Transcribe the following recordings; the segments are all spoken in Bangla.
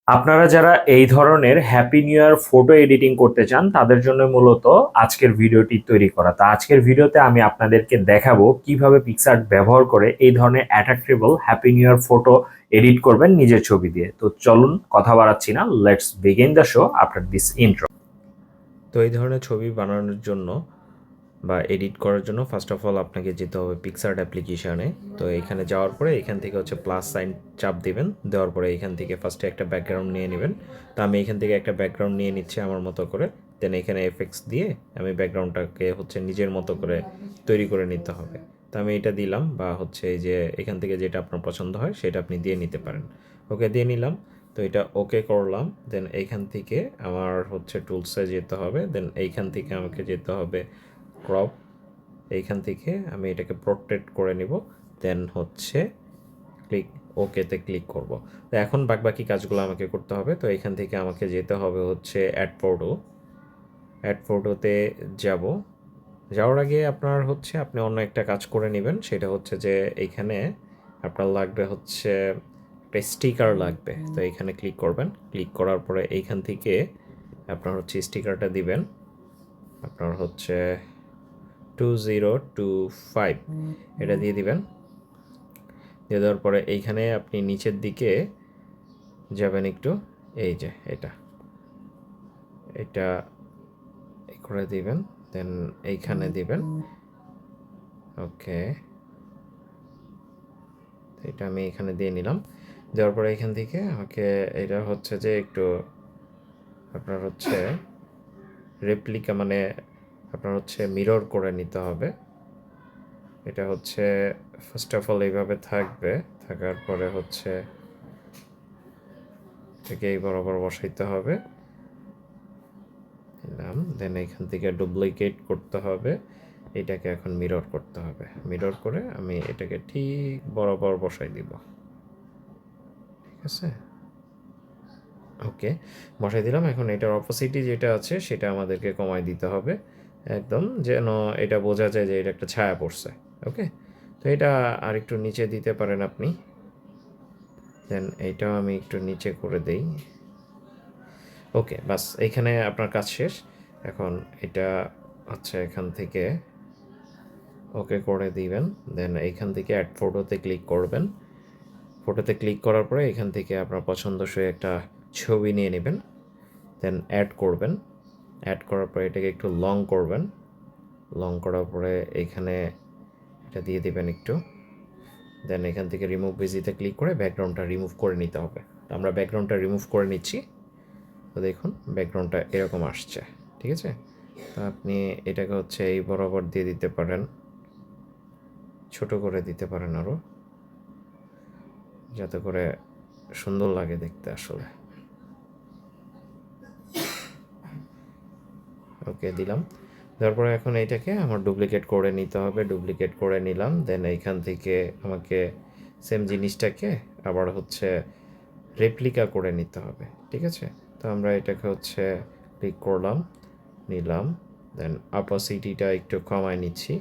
আপনারা যারা এই ধরনের happy new year photo editing করতে চান তাদের জন্য মূলত আজকের ভিডিওটি তৈরি করা। তা আজকের ভিডিওতে আমি আপনাদেরকে দেখাবো কিভাবে পিক্সআর্ট ব্যবহার করে এই ধরনের attractable happy new year photo edit করবেন নিজের ছবি দিয়ে। তো চলুন কথা বাড়াচ্ছি না, let's begin the show after this intro. তো এই ধরনের ছবি বানানোর জন্য বা এডিট করার জন্য ফার্স্ট অফ অল আপনাকে যেতে হবে পিক্সআর্ট অ্যাপ্লিকেশনে। তো এখানে যাওয়ার পরে এখান থেকে হচ্ছে প্লাস সাইন চাপ দিবেন, দেওয়ার পরে এখান থেকে ফার্স্টে একটা ব্যাকগ্রাউন্ড নিয়ে নেবেন। তো আমি এখান থেকে একটা ব্যাকগ্রাউন্ড নিয়ে নিচ্ছি আমার মতো করে। দেন এখানে এফেক্টস দিয়ে আমি ব্যাকগ্রাউন্ডটাকে হচ্ছে নিজের মতো করে তৈরি করে নিতে হবে। তো আমি এটা দিলাম, বা হচ্ছে এই যে এখান থেকে যেটা আপনার পছন্দ হয় সেটা আপনি দিয়ে নিতে পারেন। ওকে দিয়ে নিলাম। তো এটা ওকে করলাম। দেন এইখান থেকে আমার হচ্ছে টুলসে যেতে হবে। দেন এইখান থেকে আমাকে যেতে হবে ক্রপ। এইখান থেকে আমি এটাকে প্রোট্রেট করে নিব। দেন হচ্ছে ক্লিক ওকেতে ক্লিক করব। তো এখন বাকি কাজগুলো আমাকে করতে হবে। তো এখান থেকে আমাকে যেতে হবে হচ্ছে অ্যাড ফটোতে যাব। যাওয়ার আগে আপনার হচ্ছে আপনি অন্য একটা কাজ করে নেবেন। সেটা হচ্ছে যে এইখানে আপনার লাগবে হচ্ছে একটা স্টিকার লাগবে। তো এইখানে ক্লিক করবেন। ক্লিক করার পরে এইখান থেকে আপনার হচ্ছে স্টিকারটা দিবেন। আপনার হচ্ছে 2025 এটা দিয়ে দিবেন। দিয়ে দেওয়ার পরে এইখানে আপনি নিচের দিকে যাবেন একটু, এই যে এটা করে দিবেন। দেন এইখানে দিবেন। ওকে, এটা আমি এখানে দিয়ে নিলাম। দেওয়ার পরে এখান থেকে আমাকে এটা হচ্ছে যে একটু আপনার হচ্ছে রেপ্লিকা, মানে আপনার হচ্ছে মিরর করে নিতে হবে। এটা হচ্ছে ফার্স্ট অফ অল এইভাবে থাকবে। থাকার পরে হচ্ছে এটাকে এই বরাবর বসাইতে হবে। দিলাম। দেন এখান থেকে ডুপ্লিকেট করতে হবে। এটাকে এখন মিরর করতে হবে। মিরর করে আমি এটাকে ঠিক বরাবর বসাই দিব। ঠিক আছে, ওকে বসাই দিলাম। এখন এটার অপোসিটি যেটা আছে সেটা আমাদেরকে কমাই দিতে হবে একদম, যেন এটা বোঝা যায় যে এটা একটা ছায়া পড়ছে। ওকে, তো এটা আর একটু নিচে দিতে পারেন আপনি। দেন এইটাও আমি একটু নিচে করে দেই। ওকে, বাস এইখানে আপনার কাজ শেষ। এখন এটা হচ্ছে এখান থেকে ওকে করে দিবেন। দেন এইখান থেকে অ্যাড ফটোতে ক্লিক করবেন। ফটোতে ক্লিক করার পরে এখান থেকে আপনার পছন্দসই একটা ছবি নিয়ে নেবেন। দেন অ্যাড করবেন। অ্যাড করার পরে এটাকে একটু লং করবেন। লং করার পরে এইখানে এটা দিয়ে দিবেন একটু। দেন এখান থেকে রিমুভ ভিজিতে ক্লিক করে ব্যাকগ্রাউন্ডটা রিমুভ করে নিতে হবে। তো আমরা ব্যাকগ্রাউন্ডটা রিমুভ করে নিচ্ছি। তো দেখুন ব্যাকগ্রাউন্ডটা এরকম আসছে। ঠিক আছে, তো আপনি এটাকে হচ্ছে এই বরাবর দিয়ে দিতে পারেন, ছোট করে দিতে পারেন আরও, যাতে করে সুন্দর লাগে দেখতে আসলে। ওকে দিলাম। তারপরে এখন এইটাকে আমার ডুপ্লিকেট করে নিতে হবে। ডুপ্লিকেট করে নিলাম। দেন এইখান থেকে আমাকে সেম জিনিসটাকে আবার হচ্ছে রেপ্লিকা করে নিতে হবে। ঠিক আছে, তো আমরা এটাকে হচ্ছে ক্লিক করলাম, নিলাম। দেন অপাসিটিটা একটু কমায় নিচ্ছি।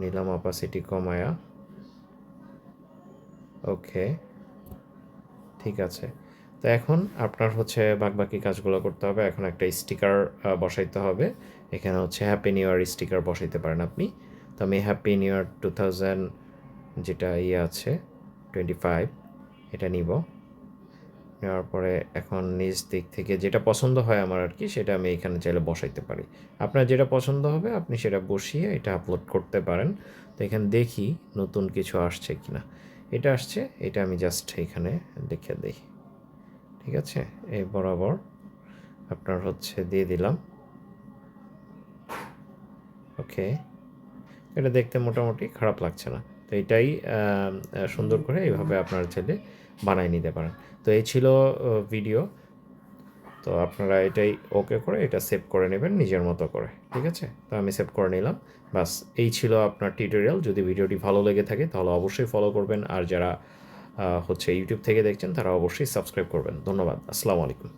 নিলাম অপাসিটি কমায়া। ওকে, ঠিক আছে। তো এখন আপনার হচ্ছে বাকি কাজগুলো করতে হবে। এখন একটা স্টিকার বসাইতে হবে। এখানে হচ্ছে হ্যাপি নিউ ইয়ার স্টিকার বসাইতে পারেন আপনি। তো আমি হ্যাপি নিউ ইয়ার 2000 যেটা আছে 25 এটা নিব। নেওয়ার পরে এখন নিজ দিক থেকে যেটা পছন্দ হয় আমার আর কি, সেটা আমি এখানে চাইলে বসাইতে পারি। আপনার যেটা পছন্দ হবে আপনি সেটা বসিয়ে এটা আপলোড করতে পারেন। তো এখানে দেখি নতুন কিছু আসছে কি না। এটা আসছে, এটা আমি জাস্ট এখানে লিখে দিই। ঠিক আছে, এই বরাবর আপনার হচ্ছে দিয়ে দিলাম। ওকে, এটা দেখতে মোটামুটি খারাপ লাগছে না। তো এটাই সুন্দর করে এইভাবে আপনার ছেলে বানাই নিতে পারেন। তো এই ছিল ভিডিও। তো আপনারা এটাই ওকে করে এটা সেভ করে নেবেন নিজের মতো করে। ঠিক আছে, তো আমি সেভ করে নিলাম। বাস এই ছিল আপনার টিউটোরিয়াল। যদি ভিডিওটি ভালো লেগে থাকে তাহলে অবশ্যই ফলো করবেন, আর যারা হচ্ছে ইউটিউব থেকে দেখছেন তারা অবশ্যই সাবস্ক্রাইব করবেন। ধন্যবাদ, আসসালামু আলাইকুম।